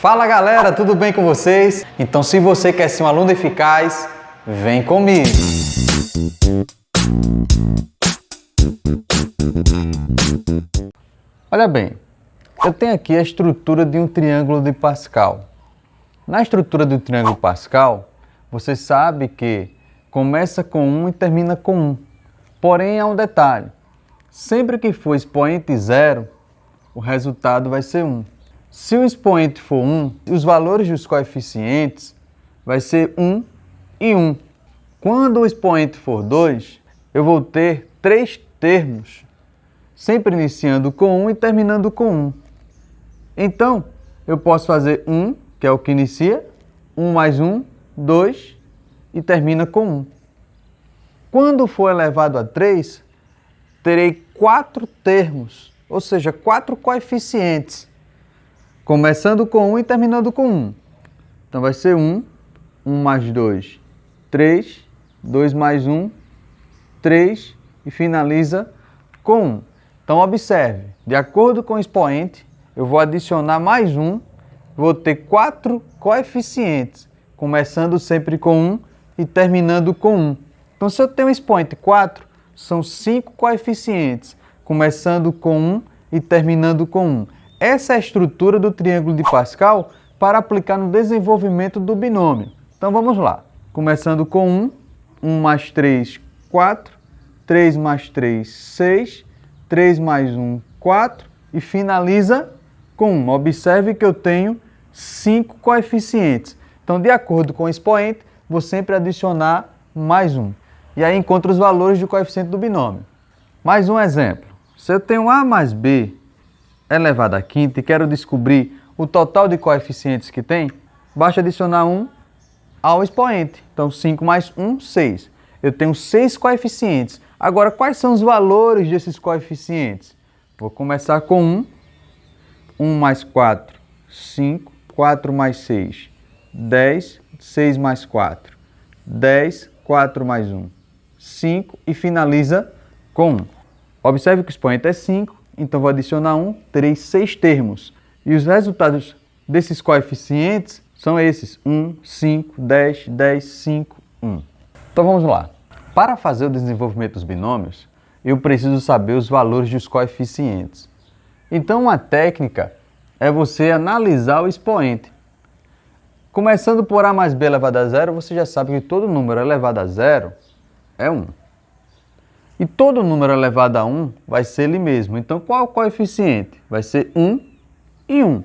Fala galera, tudo bem com vocês? Então se você quer ser um aluno eficaz, vem comigo! Olha bem, eu tenho aqui a estrutura de um triângulo de Pascal. Na estrutura do triângulo Pascal, você sabe que começa com 1 e termina com 1. Porém, há um detalhe. Sempre que for expoente 0, o resultado vai ser 1. Se o expoente for 1, os valores dos coeficientes vai ser 1 e 1. Quando o expoente for 2, eu vou ter 3 termos, sempre iniciando com 1 e terminando com 1. Então, eu posso fazer 1, que é o que inicia, 1 mais 1, 2, e termina com 1. Quando for elevado a 3, terei 4 termos, ou seja, 4 coeficientes, começando com 1 e terminando com 1. Então vai ser 1, 1 mais 2, 3, 2 mais 1, 3 e finaliza com 1. Então observe, de acordo com o expoente, eu vou adicionar mais 1, vou ter 4 coeficientes, começando sempre com 1 e terminando com 1. Então se eu tenho um expoente 4, são 5 coeficientes, começando com 1 e terminando com 1. Essa é a estrutura do triângulo de Pascal para aplicar no desenvolvimento do binômio. Então vamos lá. Começando com 1, 1 mais 3, 4, 3 mais 3, 6, 3 mais 1, 4 e finaliza com 1. Observe que eu tenho 5 coeficientes. Então, de acordo com o expoente, vou sempre adicionar mais 1. E aí encontro os valores do coeficiente do binômio. Mais um exemplo. Se eu tenho A mais B elevado à quinta e quero descobrir o total de coeficientes que tem, basta adicionar 1 ao expoente. Então, 5 mais 1, 6. Eu tenho 6 coeficientes. Agora, quais são os valores desses coeficientes? Vou começar com 1. 1 mais 4, 5. 4 mais 6, 10. 6 mais 4, 10. 4 mais 1, 5. E finaliza com 1. Observe que o expoente é 5. Então, vou adicionar 1, terei 6 termos. E os resultados desses coeficientes são esses: 1, 5, 10, 10, 5, 1. Então, vamos lá. Para fazer o desenvolvimento dos binômios, eu preciso saber os valores dos coeficientes. Então, uma técnica é você analisar o expoente. Começando por A mais B elevado a 0, você já sabe que todo número elevado a 0 é 1. E todo número elevado a 1 vai ser ele mesmo. Então, qual é o coeficiente? Vai ser 1 e 1.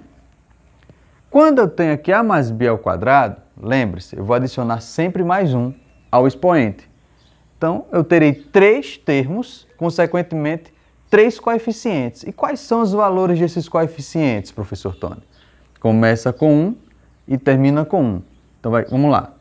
Quando eu tenho aqui A mais B ao quadrado, lembre-se, eu vou adicionar sempre mais 1 ao expoente. Então, eu terei 3 termos, consequentemente, 3 coeficientes. E quais são os valores desses coeficientes, professor Tony? Começa com 1 e termina com 1. Então, vamos lá.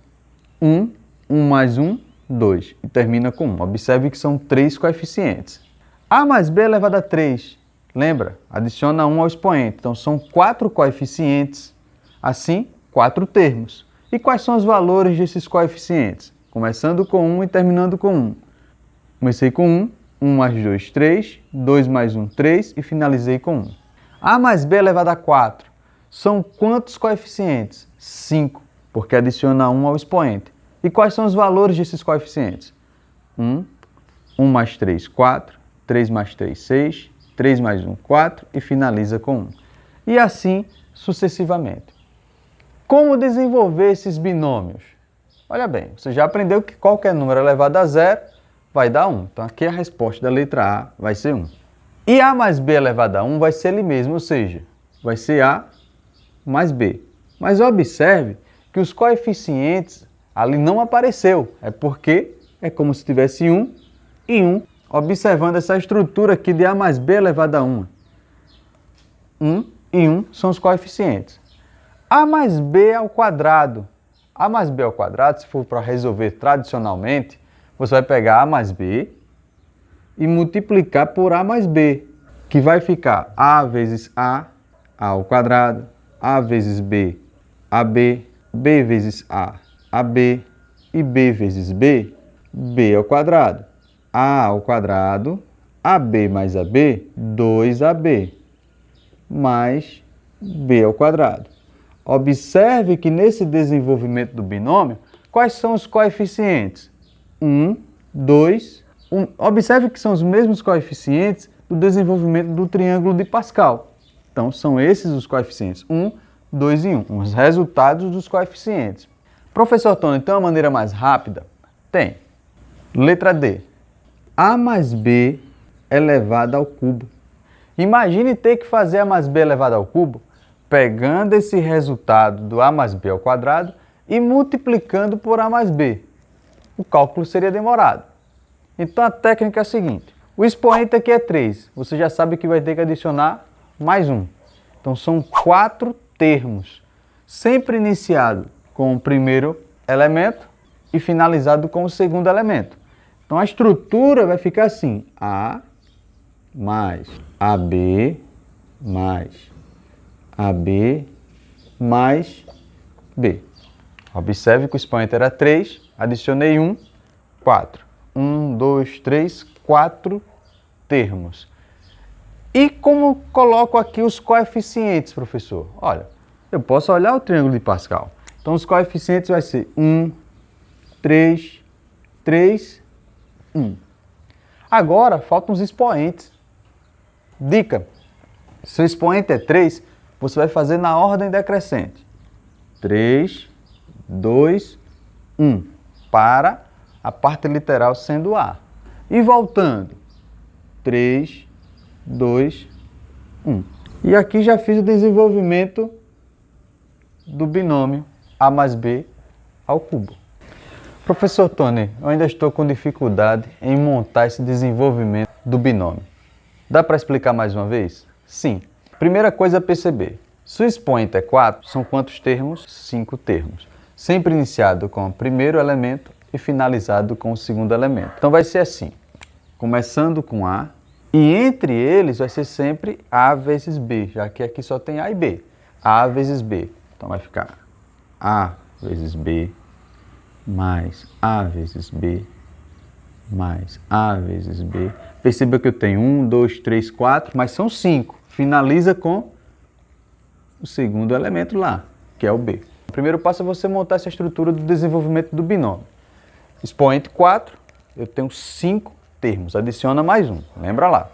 1, 1 mais 1, 2 e termina com 1. Observe que são 3 coeficientes. A mais B elevado a 3. Lembra? Adiciona 1 ao expoente. Então, são 4 coeficientes. Assim, 4 termos. E quais são os valores desses coeficientes? Começando com 1 e terminando com 1. Comecei com 1. 1 mais 2, 3. 2 mais 1, 3. E finalizei com 1. A mais B elevado a 4. São quantos coeficientes? 5, porque adiciona 1 ao expoente. E quais são os valores desses coeficientes? 1, 1 mais 3, 4, 3 mais 3, 6, 3 mais 1, 4 e finaliza com 1. E assim sucessivamente. Como desenvolver esses binômios? Olha bem, você já aprendeu que qualquer número elevado a 0 vai dar 1. Então aqui a resposta da letra A vai ser 1. E A mais B elevado a 1 vai ser ele mesmo, ou seja, vai ser A mais B. Mas observe que os coeficientes ali não apareceu, é porque é como se tivesse 1 e 1, observando essa estrutura aqui de A mais B elevado a 1. 1 e 1 são os coeficientes. A mais B ao quadrado. A mais B ao quadrado, se for para resolver tradicionalmente, você vai pegar A mais B e multiplicar por A mais B, que vai ficar A vezes A ao quadrado, A vezes B, AB, B vezes A, AB, e B vezes B, B ao quadrado. A ao quadrado, AB mais AB, 2AB, mais B ao quadrado. Observe que nesse desenvolvimento do binômio, quais são os coeficientes? 1, 2, 1. Observe que são os mesmos coeficientes do desenvolvimento do triângulo de Pascal. Então, são esses os coeficientes, 1, 2 e 1, os resultados dos coeficientes. Professor Tony, tem uma maneira mais rápida? Tem. Letra D. A mais B elevado ao cubo. Imagine ter que fazer A mais B elevado ao cubo, pegando esse resultado do A mais B ao quadrado e multiplicando por A mais B. O cálculo seria demorado. Então, a técnica é a seguinte. O expoente aqui é 3. Você já sabe que vai ter que adicionar mais 1. Então, são 4 termos, sempre iniciado com o primeiro elemento e finalizado com o segundo elemento. Então, a estrutura vai ficar assim. A mais AB mais AB mais B. Observe que o expoente era 3, adicionei 1, 4. 1, 2, 3, 4 termos. E como coloco aqui os coeficientes, professor? Olha, eu posso olhar o triângulo de Pascal. Então, os coeficientes vai ser 1, 3, 3, 1. Agora, faltam os expoentes. Dica, se o expoente é 3, você vai fazer na ordem decrescente. 3, 2, 1. Para a parte literal sendo A. E voltando. 3, 2, 1. E aqui já fiz o desenvolvimento do binômio A mais B ao cubo. Professor Tony, eu ainda estou com dificuldade em montar esse desenvolvimento do binômio. Dá para explicar mais uma vez? Sim. Primeira coisa a perceber. Se o expoente é 4, são quantos termos? 5 termos. Sempre iniciado com o primeiro elemento e finalizado com o segundo elemento. Então vai ser assim. Começando com A, e entre eles vai ser sempre A vezes B, já que aqui só tem A e B. A vezes B. Então vai ficar A vezes B, mais A vezes B, mais A vezes B. Perceba que eu tenho 1, 2, 3, 4, mas são 5. Finaliza com o segundo elemento lá, que é o B. O primeiro passo é você montar essa estrutura do desenvolvimento do binômio. Expoente 4, eu tenho 5 termos, adiciona mais um, lembra lá.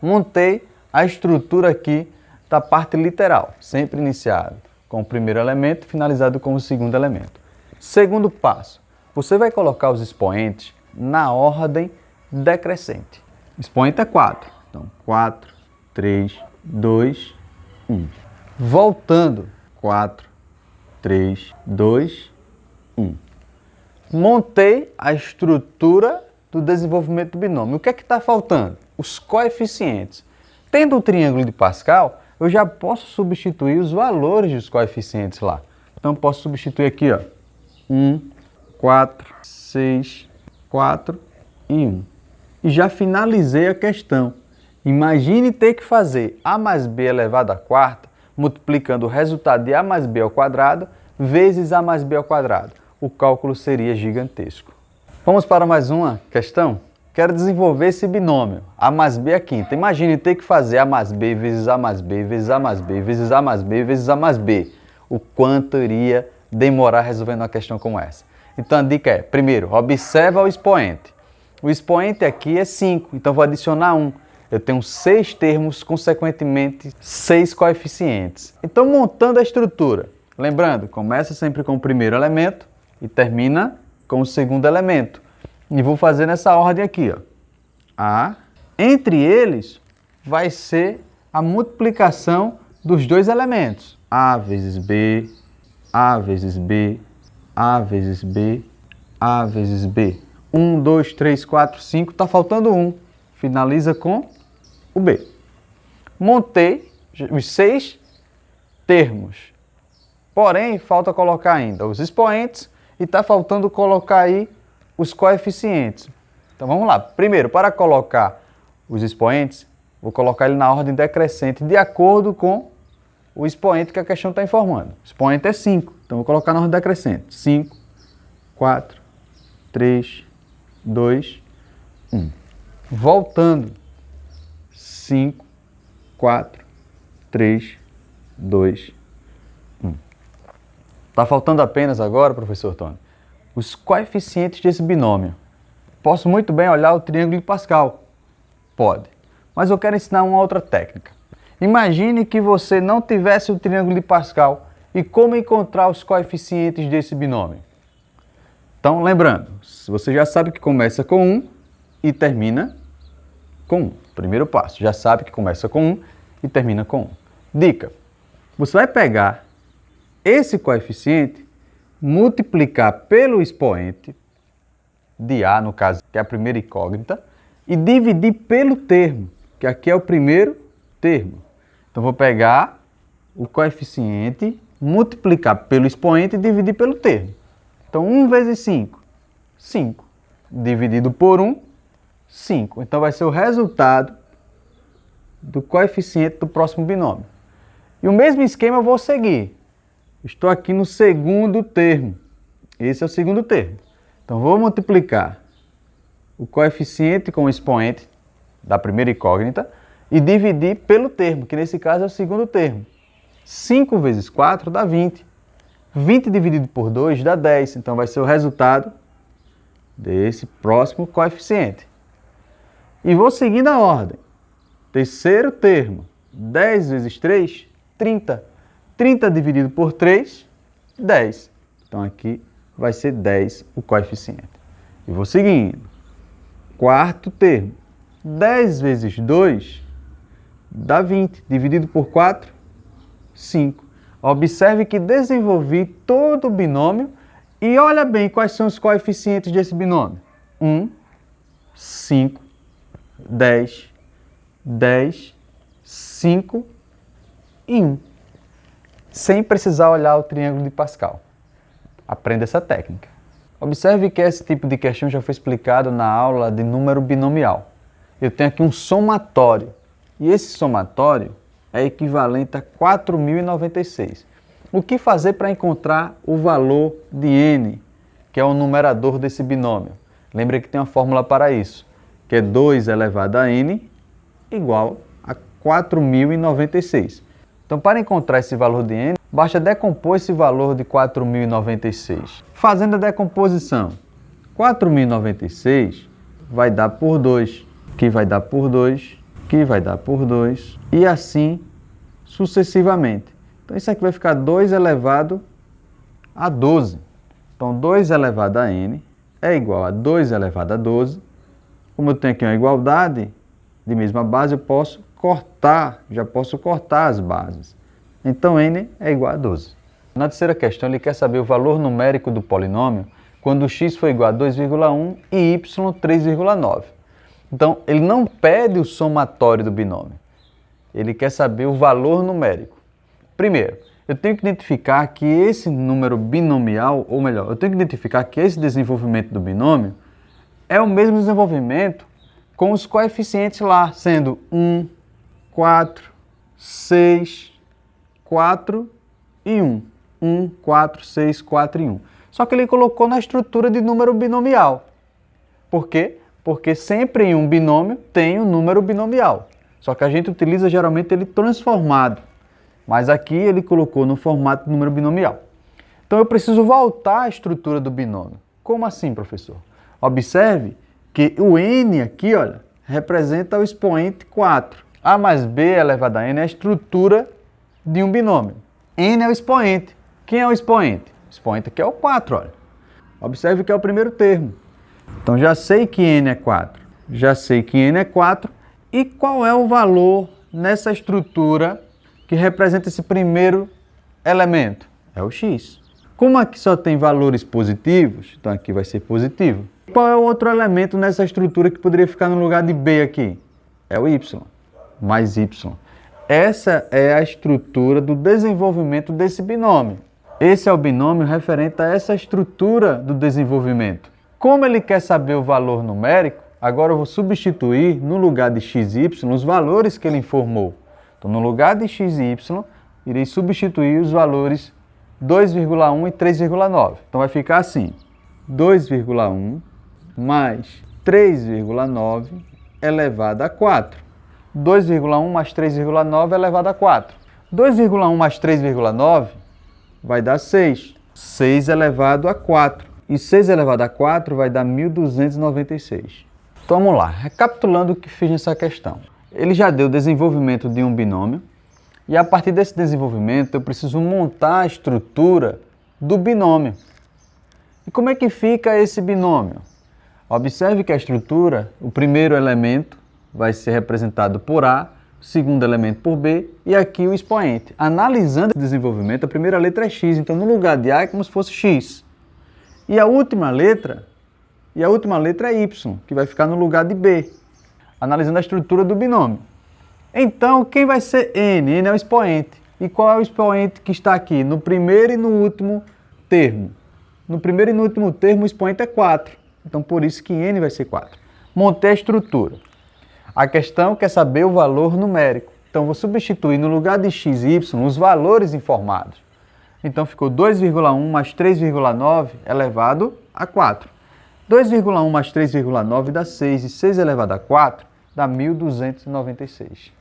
Montei a estrutura aqui da parte literal, sempre iniciado com o primeiro elemento, finalizado com o segundo elemento. Segundo passo, você vai colocar os expoentes na ordem decrescente. Expoente é 4, então 4, 3, 2, 1. Voltando, 4, 3, 2, 1. Montei a estrutura do desenvolvimento do binômio. O que é que está faltando? Os coeficientes. Tendo o triângulo de Pascal, eu já posso substituir os valores dos coeficientes lá. Então, eu posso substituir aqui, ó, 1, 4, 6, 4 e 1. E já finalizei a questão. Imagine ter que fazer A mais B elevado à quarta, multiplicando o resultado de A mais B ao quadrado, vezes A mais B ao quadrado. O cálculo seria gigantesco. Vamos para mais uma questão? Quero desenvolver esse binômio, A mais B à quinta. Imagine ter que fazer A mais B vezes A mais B, vezes A mais B, vezes A mais B, vezes A mais B. O quanto iria demorar resolvendo uma questão como essa? Então a dica é, primeiro, observa o expoente. O expoente aqui é 5, então vou adicionar 1. Eu tenho 6 termos, consequentemente 6 coeficientes. Então montando a estrutura, lembrando, começa sempre com o primeiro elemento e termina com o segundo elemento. E vou fazer nessa ordem aqui, ó. A. Entre eles vai ser a multiplicação dos dois elementos. A vezes B, A vezes B, A vezes B, A vezes B. 1, 2, 3, 4, 5, está faltando 1. Finaliza com o B. Montei os 6 termos. Porém, falta colocar ainda os expoentes e está faltando colocar aí os coeficientes. Então vamos lá. Primeiro, para colocar os expoentes, vou colocar ele na ordem decrescente, de acordo com o expoente que a questão está informando. O expoente é 5, então vou colocar na ordem decrescente. 5, 4, 3, 2, 1. Voltando. 5, 4, 3, 2, Está faltando apenas agora, professor Tony, os coeficientes desse binômio. Posso muito bem olhar o triângulo de Pascal. Pode. Mas eu quero ensinar uma outra técnica. Imagine que você não tivesse o triângulo de Pascal e como encontrar os coeficientes desse binômio. Então, lembrando, você já sabe que começa com 1 e termina com 1. Primeiro passo, já sabe que começa com 1 e termina com 1. Dica, você vai pegar esse coeficiente, multiplicar pelo expoente de A, no caso, que é a primeira incógnita, e dividir pelo termo, que aqui é o primeiro termo. Então, vou pegar o coeficiente, multiplicar pelo expoente e dividir pelo termo. Então, 1 vezes 5, 5. Dividido por 1, 5. Então, vai ser o resultado do coeficiente do próximo binômio. E o mesmo esquema eu vou seguir. Estou aqui no segundo termo. Esse é o segundo termo. Então, vou multiplicar o coeficiente com o expoente da primeira incógnita e dividir pelo termo, que nesse caso é o segundo termo. 5 vezes 4 dá 20. 20 dividido por 2 dá 10. Então, vai ser o resultado desse próximo coeficiente. E vou seguindo a ordem. Terceiro termo, 10 vezes 3, 30. 30 dividido por 3, 10. Então, aqui vai ser 10 o coeficiente. E vou seguindo. Quarto termo, 10 vezes 2 dá 20. Dividido por 4, 5. Observe que desenvolvi todo o binômio e olha bem quais são os coeficientes desse binômio. 1, 5, 10, 10, 5 e 1. Sem precisar olhar o triângulo de Pascal. Aprenda essa técnica. Observe que esse tipo de questão já foi explicado na aula de número binomial. Eu tenho aqui um somatório. E esse somatório é equivalente a 4.096. O que fazer para encontrar o valor de n, que é o numerador desse binômio? Lembre que tem uma fórmula para isso, que é 2 elevado a n igual a 4.096. Então, para encontrar esse valor de n, basta decompor esse valor de 4.096. Fazendo a decomposição, 4.096 vai dar por 2, que vai dar por 2, que vai dar por 2, e assim sucessivamente. Então, isso aqui vai ficar 2 elevado a 12. Então, 2 elevado a n é igual a 2 elevado a 12. Como eu tenho aqui uma igualdade de mesma base, eu posso cortar, já posso cortar as bases. Então, n é igual a 12. Na terceira questão, ele quer saber o valor numérico do polinômio quando x for igual a 2,1 e y 3,9. Então, ele não pede o somatório do binômio. Ele quer saber o valor numérico. Primeiro, eu tenho que identificar que esse número binomial, ou melhor, eu tenho que identificar que esse desenvolvimento do binômio é o mesmo desenvolvimento com os coeficientes lá, sendo 1, 4, 6, 4 e 1. 1, 4, 6, 4 e 1. Só que ele colocou na estrutura de número binomial. Por quê? Porque sempre em um binômio tem um número binomial. Só que a gente utiliza geralmente ele transformado. Mas aqui ele colocou no formato de número binomial. Então eu preciso voltar à estrutura do binômio. Como assim, professor? Observe que o n aqui, olha, representa o expoente 4. A mais b elevado a n é a estrutura de um binômio. N é o expoente. Quem é o expoente? O expoente aqui é o 4, olha. Observe que é o primeiro termo. Então já sei que n é 4. Já sei que n é 4. E qual é o valor nessa estrutura que representa esse primeiro elemento? É o x. Como aqui só tem valores positivos, então aqui vai ser positivo. Qual é o outro elemento nessa estrutura que poderia ficar no lugar de b aqui? É o y, mais y. Essa é a estrutura do desenvolvimento desse binômio. Esse é o binômio referente a essa estrutura do desenvolvimento. Como ele quer saber o valor numérico, agora eu vou substituir no lugar de x e y os valores que ele informou. Então, no lugar de x e y, irei substituir os valores 2,1 e 3,9. Então, vai ficar assim, 2,1 mais 3,9 elevado a 4. 2,1 mais 3,9 elevado a 4. 2,1 mais 3,9 vai dar 6. 6 elevado a 4. E 6 elevado a 4 vai dar 1.296. Então vamos lá, recapitulando o que fiz nessa questão. Ele já deu o desenvolvimento de um binômio. E a partir desse desenvolvimento eu preciso montar a estrutura do binômio. E como é que fica esse binômio? Observe que a estrutura, o primeiro elemento vai ser representado por A, o segundo elemento por B e aqui o expoente. Analisando o desenvolvimento, a primeira letra é X, então no lugar de A é como se fosse X. E a última letra é Y, que vai ficar no lugar de B. Analisando a estrutura do binômio. Então, quem vai ser N? N é o expoente. E qual é o expoente que está aqui? No primeiro e no último termo. No primeiro e no último termo, o expoente é 4. Então, por isso que N vai ser 4. Montei a estrutura. A questão quer saber o valor numérico. Então, vou substituir no lugar de x e y os valores informados. Então, ficou 2,1 mais 3,9 elevado a 4. 2,1 mais 3,9 dá 6. E 6 elevado a 4 dá 1.296.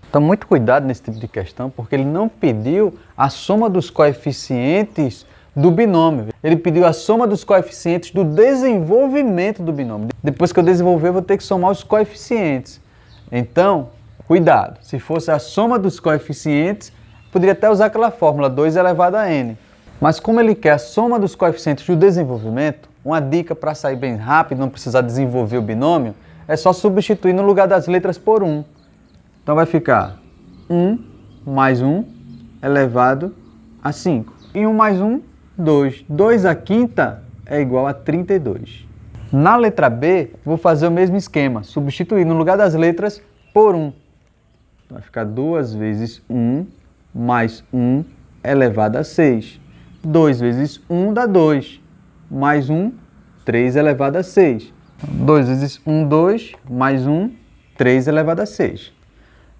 Então, muito cuidado nesse tipo de questão, porque ele não pediu a soma dos coeficientes do binômio. Ele pediu a soma dos coeficientes do desenvolvimento do binômio. Depois que eu desenvolver, eu vou ter que somar os coeficientes. Então, cuidado. Se fosse a soma dos coeficientes, poderia até usar aquela fórmula 2 elevado a n. Mas como ele quer a soma dos coeficientes do desenvolvimento, uma dica para sair bem rápido, não precisar desenvolver o binômio, é só substituir no lugar das letras por 1. Então vai ficar 1 mais 1 elevado a 5. E 1 mais 1, 2. 2 à quinta é igual a 32. Na letra B, vou fazer o mesmo esquema, substituir no lugar das letras por 1. Vai ficar 2 vezes 1 mais 1 elevado a 6. 2 vezes 1 dá 2. Mais 1, 3 elevado a 6. 2 vezes 1, 2. Mais 1, 3 elevado a 6.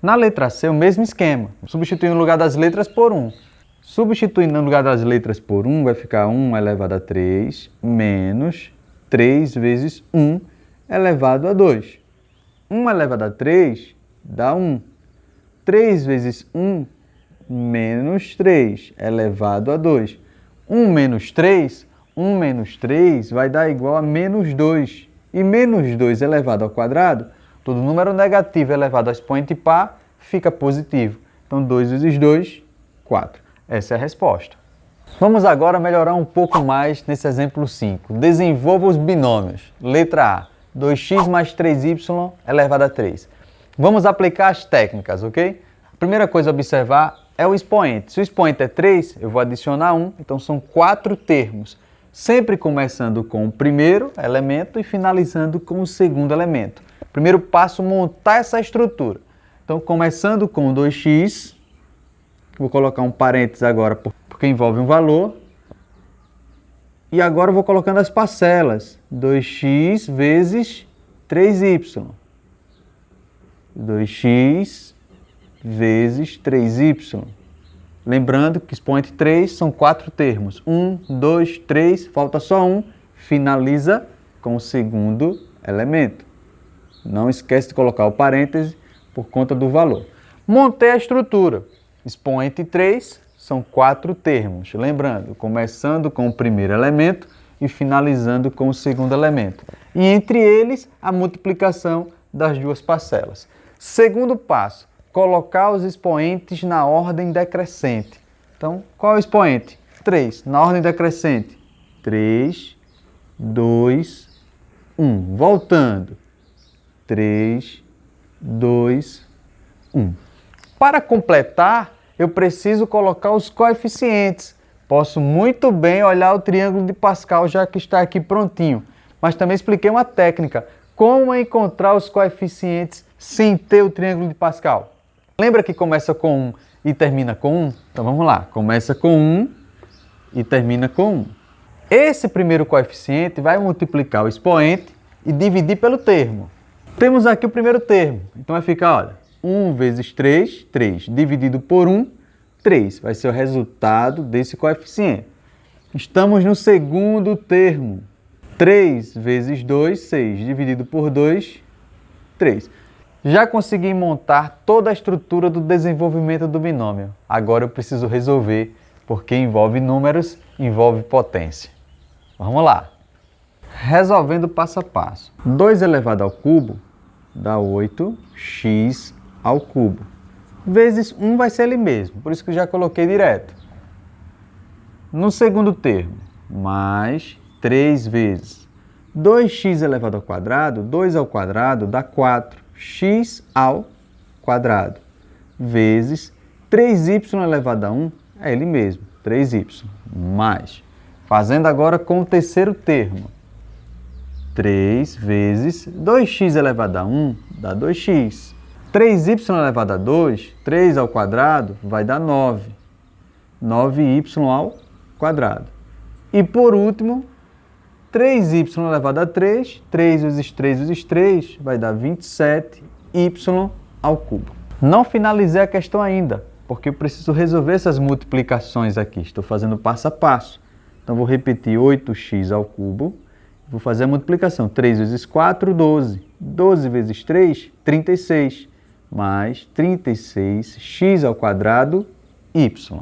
Na letra C, o mesmo esquema. Substituindo no lugar das letras por 1. Substituindo no lugar das letras por 1, vai ficar 1 elevado a 3 menos 3 vezes 1 elevado a 2. 1 elevado a 3 dá 1. 3 vezes 1 menos 3 elevado a 2. 1 menos 3 vai dar igual a menos 2. E menos 2 elevado ao quadrado, todo número negativo elevado ao expoente par fica positivo. Então 2 vezes 2, 4. Essa é a resposta. Vamos agora melhorar um pouco mais nesse exemplo 5. Desenvolva os binômios. Letra A, 2x mais 3y elevado a 3. Vamos aplicar as técnicas, ok? A primeira coisa a observar é o expoente. Se o expoente é 3, eu vou adicionar 1, então são 4 termos. Sempre começando com o primeiro elemento e finalizando com o segundo elemento. Primeiro passo, montar essa estrutura. Então, começando com 2x, vou colocar um parênteses agora porque envolve um valor. E agora eu vou colocando as parcelas. 2x vezes 3y. 2x vezes 3y. Lembrando que expoente 3 são 4 termos. 1, 2, 3, falta só 1. Finaliza com o segundo elemento. Não esquece de colocar o parêntese por conta do valor. Montei a estrutura. Expoente 3 são 4 termos. Lembrando, começando com o primeiro elemento e finalizando com o segundo elemento. E entre eles, a multiplicação das duas parcelas. Segundo passo, colocar os expoentes na ordem decrescente. Então, qual é o expoente? 3. Na ordem decrescente. 3, 2, 1. Voltando. 3, 2, 1. Para completar, eu preciso colocar os coeficientes. Posso muito bem olhar o triângulo de Pascal, já que está aqui prontinho. Mas também expliquei uma técnica. Como encontrar os coeficientes sem ter o triângulo de Pascal? Lembra que começa com 1 e termina com 1? Então vamos lá. Começa com 1 e termina com 1. Esse primeiro coeficiente vai multiplicar o expoente e dividir pelo termo. Temos aqui o primeiro termo. Então vai ficar, olha, 1 vezes 3, 3. Dividido por 1, 3. Vai ser o resultado desse coeficiente. Estamos no segundo termo. 3 vezes 2, 6. Dividido por 2, 3. Já consegui montar toda a estrutura do desenvolvimento do binômio. Agora eu preciso resolver porque envolve números, envolve potência. Vamos lá. Resolvendo passo a passo. 2 elevado ao cubo dá 8x ao cubo. Vezes 1 vai ser ele mesmo, por isso que eu já coloquei direto. No segundo termo, mais 3 vezes 2x elevado ao quadrado, 2 ao quadrado dá 4x ao quadrado, vezes 3y elevado a 1, é ele mesmo, 3y, mais, fazendo agora com o terceiro termo, 3 vezes 2x elevado a 1 dá 2x, 3y elevado a 2, 3 ao quadrado vai dar 9, 9y ao quadrado. E por último, 3y elevado a 3, 3 vezes 3 vezes 3 vai dar 27y ao cubo. Não finalizei a questão ainda, porque eu preciso resolver essas multiplicações aqui. Estou fazendo passo a passo. Então, vou repetir 8x ao cubo. Vou fazer a multiplicação. 3 vezes 4, 12. 12 vezes 3, 36. Mais 36x ao quadrado, y.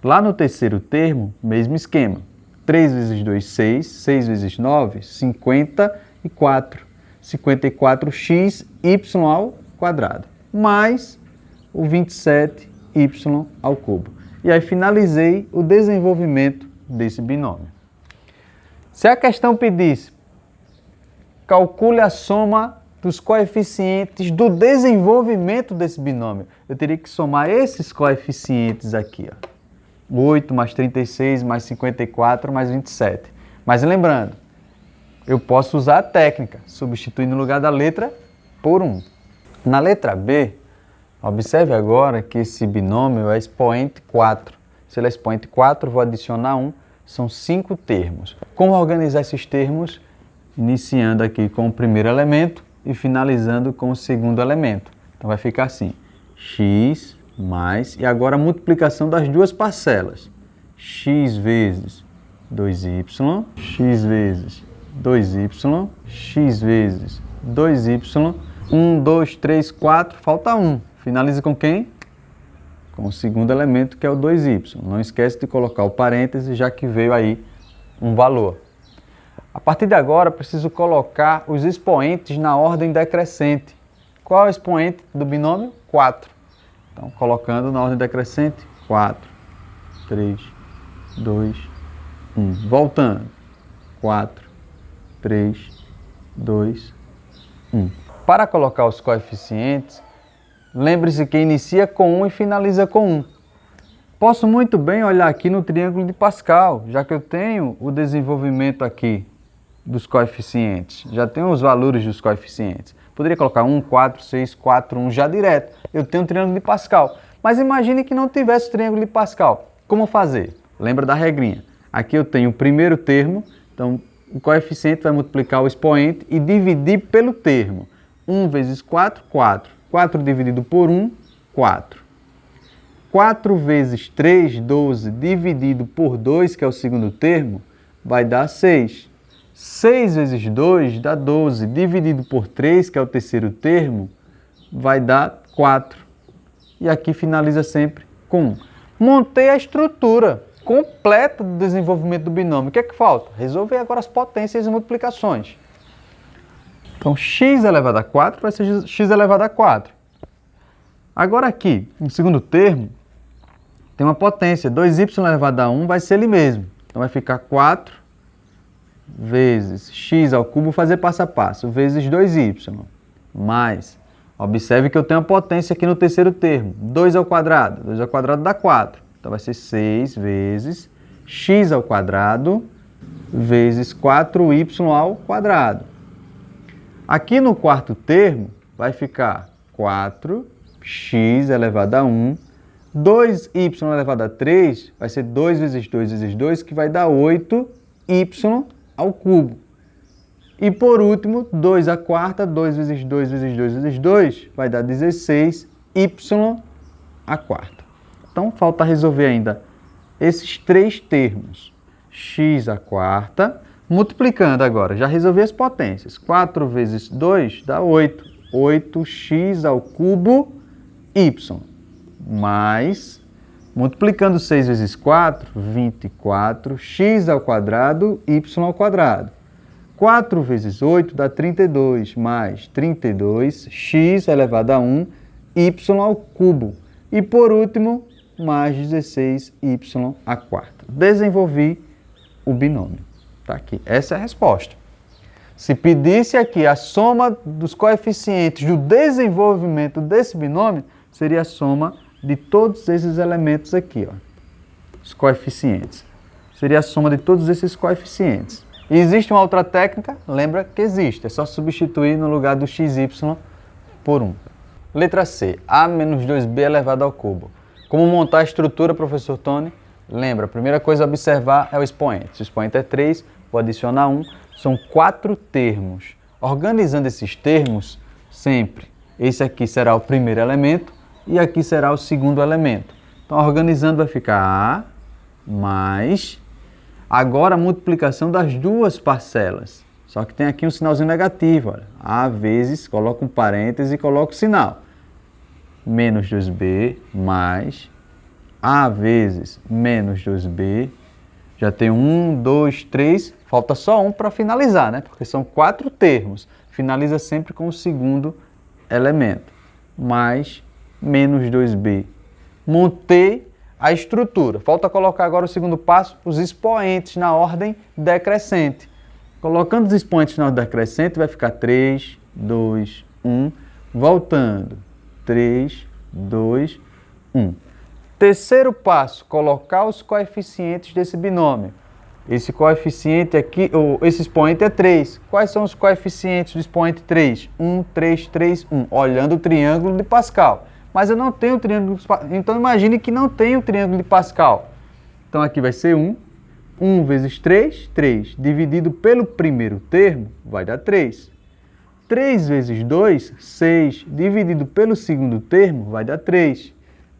Lá no terceiro termo, mesmo esquema. 3 vezes 2, 6. 6 vezes 9, 54. 54x, y ao quadrado. Mais o 27y ao cubo. E aí finalizei o desenvolvimento desse binômio. Se a questão pedisse, calcule a soma dos coeficientes do desenvolvimento desse binômio, eu teria que somar esses coeficientes aqui, ó. 8 mais 36 mais 54 mais 27. Mas lembrando, eu posso usar a técnica, substituindo no lugar da letra por 1. Na letra B, observe agora que esse binômio é expoente 4. Se ele é expoente 4, vou adicionar 1, são 5 termos. Como organizar esses termos? Iniciando aqui com o primeiro elemento e finalizando com o segundo elemento. Então vai ficar assim, x mais, e agora a multiplicação das duas parcelas. X vezes 2y, x vezes 2y, x vezes 2y, 1, 2, 3, 4, falta 1. Finaliza com quem? Com o segundo elemento, que é o 2y. Não esquece de colocar o parêntese, já que veio aí um valor. A partir de agora, preciso colocar os expoentes na ordem decrescente. Qual é o expoente do binômio? 4. Então, colocando na ordem decrescente, 4, 3, 2, 1. Voltando, 4, 3, 2, 1. Para colocar os coeficientes, lembre-se que inicia com 1 e finaliza com 1. Posso muito bem olhar aqui no triângulo de Pascal, já que eu tenho o desenvolvimento aqui dos coeficientes. Já tenho os valores dos coeficientes. Poderia colocar 1, 4, 6, 4, 1 já direto. Eu tenho o triângulo de Pascal. Mas imagine que não tivesse o triângulo de Pascal. Como fazer? Lembra da regrinha. Aqui eu tenho o primeiro termo, então o coeficiente vai multiplicar o expoente e dividir pelo termo. 1 vezes 4, 4. 4 dividido por 1, 4. 4 vezes 3, 12, dividido por 2, que é o segundo termo, vai dar 6. 6 vezes 2 dá 12, dividido por 3, que é o terceiro termo, vai dar 4. E aqui finaliza sempre com 1. Montei a estrutura completa do desenvolvimento do binômio. O que é que falta? Resolver agora as potências e multiplicações. Então, x elevado a 4 vai ser x elevado a 4. Agora aqui, no segundo termo, tem uma potência. 2y elevado a 1 vai ser ele mesmo. Então, vai ficar 4 vezes x ao cubo, fazer passo a passo, vezes 2y. Mais, observe que eu tenho a potência aqui no terceiro termo. 2 ao quadrado. 2 ao quadrado dá 4. Então, vai ser 6 vezes x ao quadrado vezes 4y ao quadrado. Aqui no quarto termo, vai ficar 4x elevado a 1. 2y elevado a 3 vai ser 2 vezes 2 vezes 2, que vai dar 8y ao cubo. E por último, 2 à quarta, 2 vezes 2 vezes 2 vezes 2, vai dar 16y à quarta. Então, falta resolver ainda esses três termos. X à quarta, multiplicando agora, já resolvi as potências. 4 vezes 2 dá 8. 8x ao cubo y, mais Multiplicando 6 vezes 4, 24, x ao quadrado, y ao quadrado. 4 vezes 8 dá 32, mais 32, x elevado a 1, y ao cubo. E por último, mais 16y à quarta. Desenvolvi o binômio. Tá aqui. Essa é a resposta. Se pedisse aqui a soma dos coeficientes do desenvolvimento desse binômio, seria a soma de todos esses elementos aqui, ó. Os coeficientes. Seria a soma de todos esses coeficientes. E existe uma outra técnica? Lembra que existe. É só substituir no lugar do xy por 1. Letra C. A menos 2b elevado ao cubo. Como montar a estrutura, professor Tony? Lembra, a primeira coisa a observar é o expoente. Se o expoente é 3, vou adicionar 1. São 4 termos. Organizando esses termos, sempre, esse aqui será o primeiro elemento e aqui será o segundo elemento. Então, organizando vai ficar A mais... Agora, a multiplicação das duas parcelas. Só que tem aqui um sinalzinho negativo. Olha. A vezes, coloco um parêntese e coloco o sinal. Menos 2b mais A vezes menos 2b. Já tem 1, 2, 3. Falta só um para finalizar, né? Porque são 4 termos. Finaliza sempre com o segundo elemento. Mais menos 2b. Montei a estrutura. Falta colocar agora o segundo passo, os expoentes na ordem decrescente. Colocando os expoentes na ordem decrescente, vai ficar 3, 2, 1. Voltando. 3, 2, 1. Terceiro passo, colocar os coeficientes desse binômio. Esse coeficiente aqui, ou esse expoente é 3. Quais são os coeficientes do expoente 3? 1, 3, 3, 1. Olhando o triângulo de Pascal. Mas eu não tenho o triângulo de Pascal. Então imagine que não tem o triângulo de Pascal. Então aqui vai ser 1. 1 vezes 3, 3. Dividido pelo primeiro termo, vai dar 3. 3 vezes 2, 6. Dividido pelo segundo termo, vai dar 3.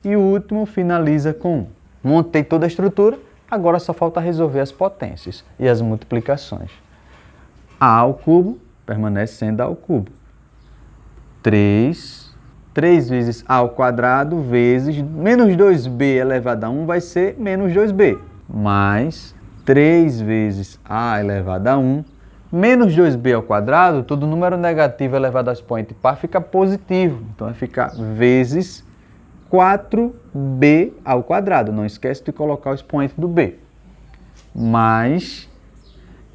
E o último finaliza com 1. Montei toda a estrutura, agora só falta resolver as potências e as multiplicações. A ao cubo permanece sendo A ao cubo. 3 vezes A ao quadrado vezes menos 2b elevado a 1 vai ser menos 2b. Mais 3 vezes A elevado a 1 menos 2b ao quadrado, todo número negativo elevado ao expoente par fica positivo. Então vai ficar vezes 4b ao quadrado. Não esquece de colocar o expoente do b. Mais...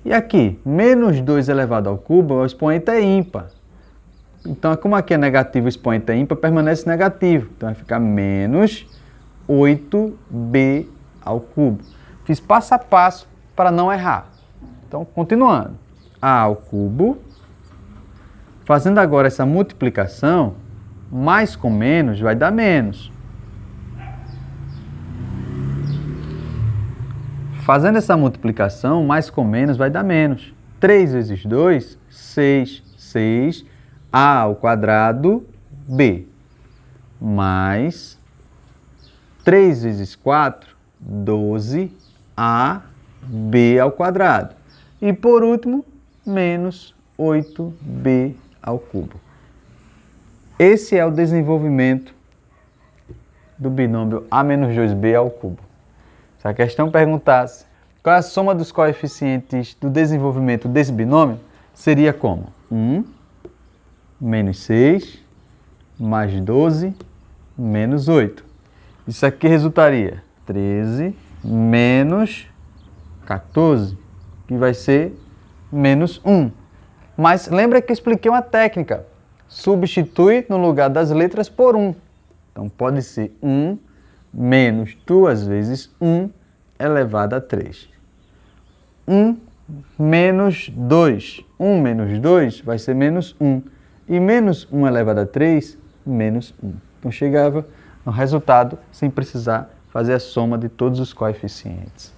E aqui, menos 2 elevado ao cubo, o expoente é ímpar. Então, como aqui é negativo, o expoente é ímpar, permanece negativo. Então vai ficar menos 8b ao cubo. Fiz passo a passo para não errar. Então, continuando. A ao cubo. Fazendo agora essa multiplicação, mais com menos vai dar menos. Fazendo essa multiplicação, mais com menos vai dar menos. 3 vezes 2, 6. 6, A ao quadrado, B. Mais 3 vezes 4, 12, A, B ao quadrado. E por último, menos 8b ao cubo. Esse é o desenvolvimento do binômio A menos 2b ao cubo. Se a questão perguntasse qual é a soma dos coeficientes do desenvolvimento desse binômio, seria como? 1 menos 6 mais 12 menos 8. Isso aqui resultaria 13 menos 14, que vai ser menos 1. Mas lembra que eu expliquei uma técnica. Substitui no lugar das letras por 1. Então pode ser 1 menos 2 vezes 1 elevado a 3. 1 menos 2. 1 menos 2 vai ser menos 1. E menos 1 elevado a 3, menos 1. Então chegava no resultado sem precisar fazer a soma de todos os coeficientes.